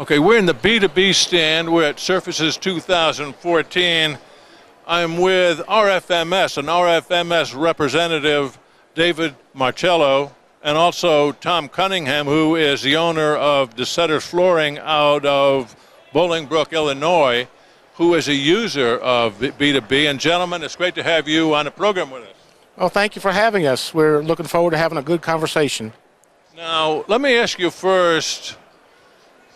Okay, we're in the B2B stand. We're at Services 2014. I'm with RFMS, an RFMS representative, David Marshello, and also Tom Cunningham, who is the owner of DeSitter Flooring out of Bolingbrook, Illinois, who is a user of B2B. And gentlemen, it's great to have you on the program with us. Well, thank you for having us. We're looking forward to having a good conversation. Now, let me ask you first,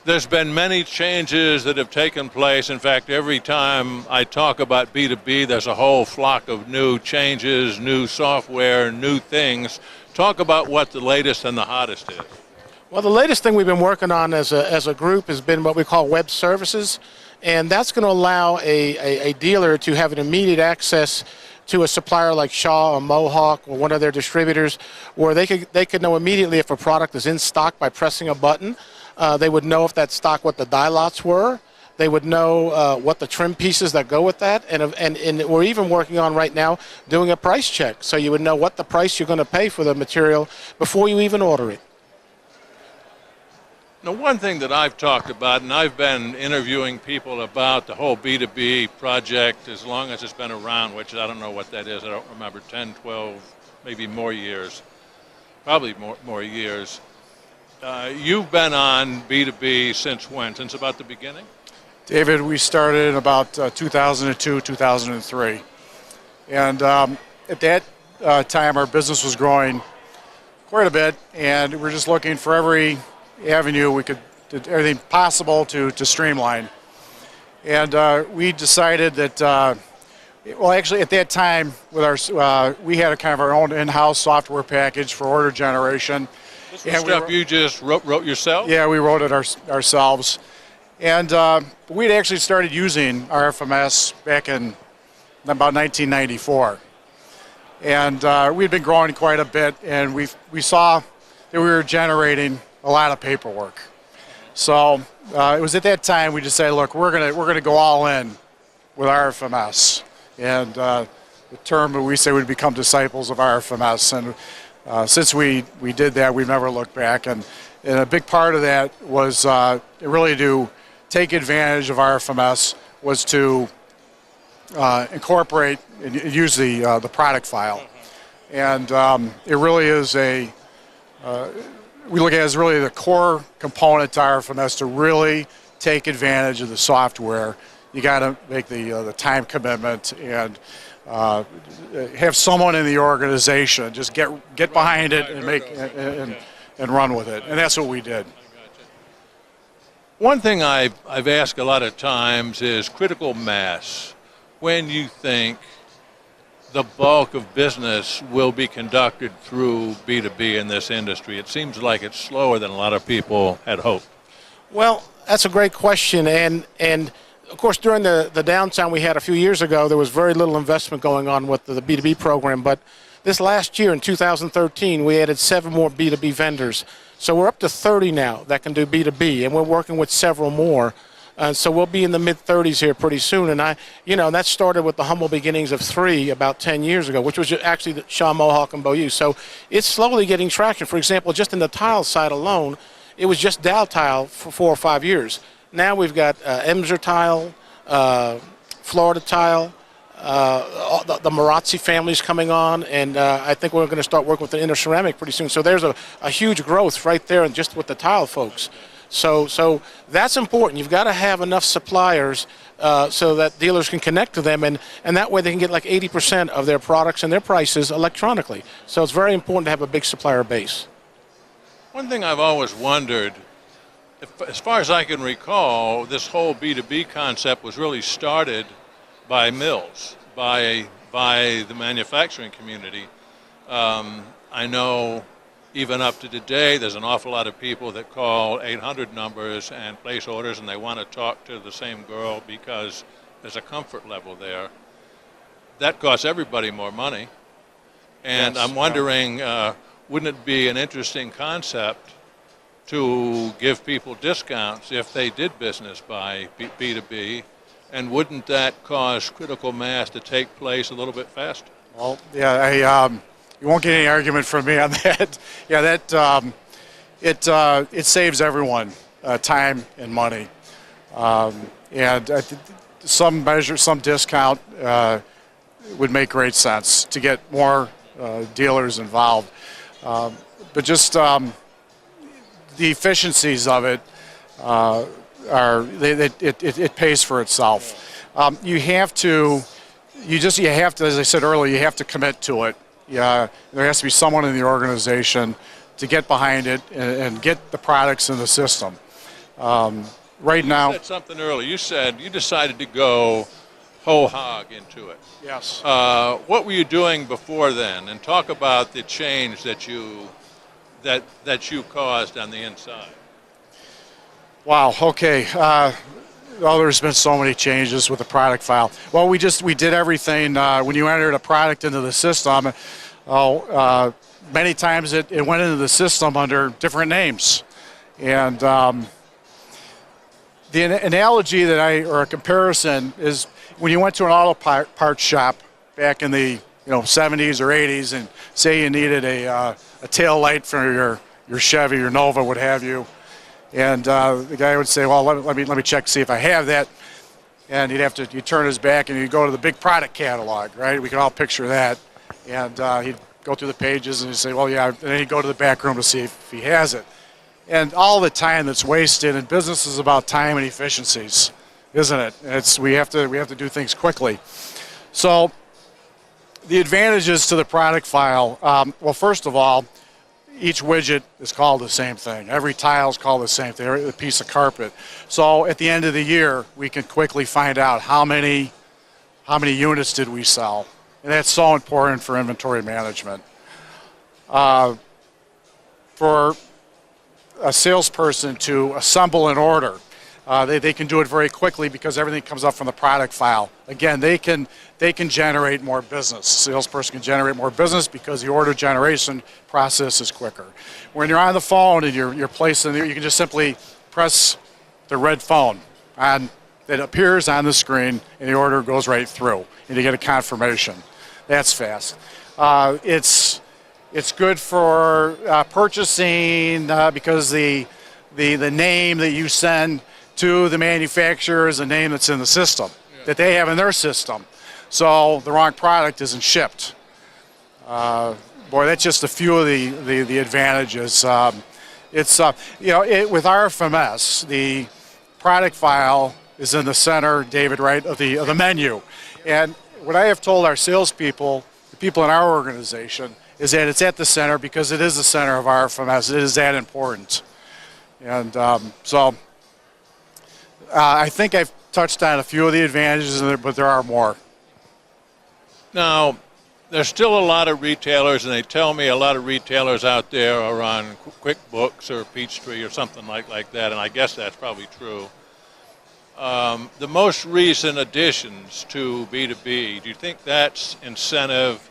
there's been many changes that have taken place. In fact, every time I talk about B2B, there's a whole flock of new changes, new software, new things. Talk about what the latest and the hottest is. Well, the latest thing we've been working on as a group has been what we call web services, and that's going to allow a dealer to have an immediate access to a supplier like Shaw or Mohawk or one of their distributors, where they could know immediately if a product is in stock by pressing a button. They would know if that stock, what the die lots were. They would know what the trim pieces that go with that. And we're even working on right now doing a price check. So you would know what the price you're going to pay for the material before you even order it. Now, one thing that I've talked about, and I've been interviewing people about the whole B2B project as long as it's been around, which I don't know what that is. I don't remember, 10, 12, maybe more years, probably more years. You've been on B2B since when? Since about the beginning? David, we started in about 2002, 2003. And at that time, our business was growing quite a bit, and we're just looking for every avenue we could, everything possible to streamline. And we decided that, well, actually at that time, with our, we had a kind of our own in-house software package for order generation. This was stuff you just wrote yourself? Yeah, we wrote it ourselves. And we'd actually started using RFMS back in about 1994. And we'd been growing quite a bit, and we saw that we were generating a lot of paperwork. So it was at that time we decided, look, we're gonna go all in with RFMS. And the term that we say we'd become disciples of RFMS. And since we did that, we've never looked back, and a big part of that was really to take advantage of RFMS was to incorporate and use the product file, and it really is we look at it as really the core component to RFMS to really take advantage of the software. You got to make the time commitment and have someone in the organization just get behind it and make and run with it, and that's what we did. One thing I've asked a lot of times is critical mass. When you think the bulk of business will be conducted through B2B in this industry, it seems like it's slower than a lot of people had hoped. Well, that's a great question, and of course, during the downtown we had a few years ago, there was very little investment going on with the B2B program. But this last year, in 2013, we added 7 more B2B vendors. So we're up to 30 now that can do B2B, and we're working with several more. So we'll be in the mid-30s here pretty soon. And that started with the humble beginnings of 3 about 10 years ago, which was actually the Shaw, Mohawk, and Boyu. So it's slowly getting traction. For example, just in the tile side alone, it was just Dow Tile for 4 or 5 years. Now we've got Emser Tile, Florida Tile, the Marazzi family's coming on, and I think we're going to start working with the Inner Ceramic pretty soon. So there's a huge growth right there and just with the tile folks. So that's important. You've got to have enough suppliers so that dealers can connect to them, and that way they can get like 80% of their products and their prices electronically. So it's very important to have a big supplier base. One thing I've always wondered, as far as I can recall, this whole B2B concept was really started by mills, by the manufacturing community. I know even up to today, there's an awful lot of people that call 800 numbers and place orders, and they want to talk to the same girl because there's a comfort level there. That costs everybody more money. And yes, I'm wondering, wouldn't it be an interesting concept to give people discounts if they did business by B2B, and wouldn't that cause critical mass to take place a little bit faster? Well, yeah, you won't get any argument from me on that. Yeah, that it saves everyone time and money. And some measure, some discount would make great sense to get more dealers involved. But just the efficiencies of it it pays for itself. You have to, as I said earlier, you have to commit to it. Yeah, there has to be someone in the organization to get behind it and get the products in the system. Right now, you said something earlier. You said you decided to go whole hog into it. yes. What were you doing before then? And talk about the change that you caused on the inside. Wow. Okay. There's been so many changes with the product file. Well, we did everything. When you entered a product into the system, many times it went into the system under different names, and the analogy or a comparison is when you went to an auto parts shop back in the 70s or 80s, and say you needed a tail light for your Chevy, your Nova, what have you, and the guy would say, "Well, let me check to see if I have that," and you'd turn his back and you'd go to the big product catalog, right? We can all picture that, and he'd go through the pages and he'd say, "Well, yeah," and then he'd go to the back room to see if he has it. And all the time that's wasted, and business is about time and efficiencies, isn't it? We have to do things quickly. So the advantages to the product file, well, first of all, each widget is called the same thing. Every tile is called the same thing, a piece of carpet. So at the end of the year, we can quickly find out how many units did we sell. And that's so important for inventory management. For a salesperson to assemble an order, they can do it very quickly because everything comes up from the product file. Again, they can generate more business. A salesperson can generate more business because the order generation process is quicker. When you're on the phone and you're placing, you can just simply press the red phone and it appears on the screen and the order goes right through and you get a confirmation. That's fast. It's good for purchasing because the name that you send to the manufacturer is a name that's in the system, that they have in their system. So the wrong product isn't shipped. Boy, that's just a few of the advantages. With RFMS, the product file is in the center, David, right, of the menu. And what I have told our salespeople, the people in our organization, is that it's at the center because it is the center of RFMS. It is that important. And I think I've touched on a few of the advantages, but there are more. Now, there's still a lot of retailers, and they tell me a lot of retailers out there are on QuickBooks or Peachtree or something like that, and I guess that's probably true. The most recent additions to B2B, do you think that's incentive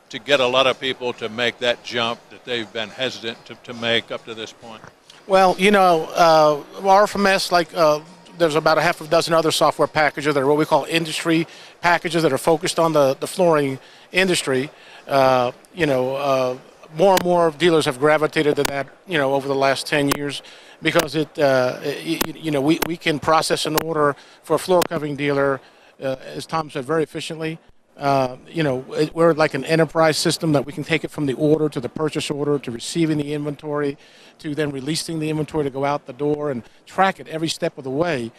to get a lot of people to make that jump that they've been hesitant to make up to this point? Well, RFMS, there's about a half a dozen other software packages that are what we call industry packages that are focused on the flooring industry. More and more dealers have gravitated to that, over the last 10 years because we can process an order for a floor covering dealer, as Tom said, very efficiently. We're like an enterprise system that we can take it from the order to the purchase order to receiving the inventory to then releasing the inventory to go out the door and track it every step of the way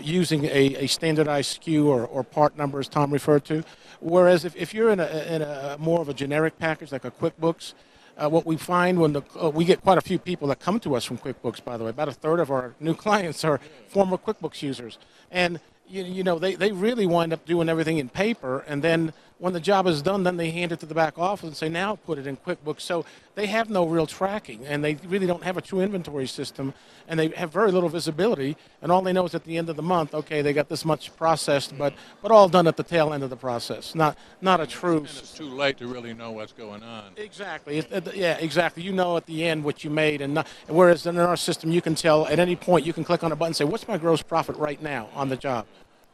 using a standardized SKU or part number, as Tom referred to. Whereas if you're in a more of a generic package like a QuickBooks, what we find when we get quite a few people that come to us from QuickBooks, by the way. About a third of our new clients are former QuickBooks users. And they really wind up doing everything in paper, and then when the job is done, then they hand it to the back office and say, now put it in QuickBooks. So they have no real tracking, and they really don't have a true inventory system, and they have very little visibility, and all they know is at the end of the month, okay, they got this much processed, but all done at the tail end of the process, not a true... And it's too late to really know what's going on. Exactly. Exactly. You know at the end what you made, whereas in our system, you can tell at any point, you can click on a button and say, what's my gross profit right now on the job?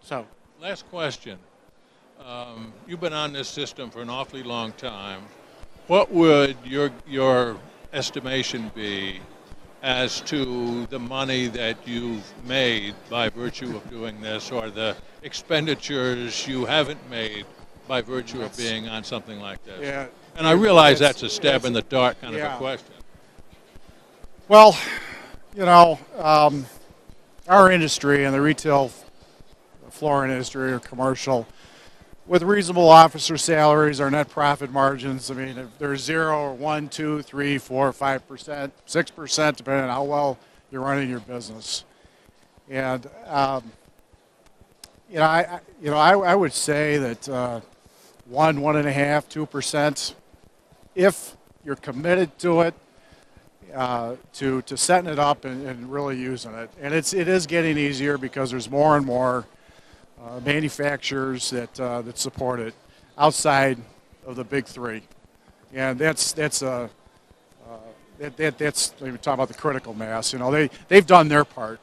So, last question. You've been on this system for an awfully long time. What would your estimation be as to the money that you've made by virtue of doing this, or the expenditures you haven't made by virtue of being on something like this? Yeah. And I realize that's a stab in the dark kind of a question. Well, you know, our industry and the retail flooring industry or commercial, with reasonable officer salaries, our net profit margins, I mean, if they're 0 or 1, 2, 3, 4, 5%, 6%, depending on how well you're running your business. And I would say that 1.5%, 2%, if you're committed to it, to setting it up and really using it. And it is getting easier because there's more and more manufacturers that support it outside of the big three, and that's when we talk about the critical mass. You know, they've done their part.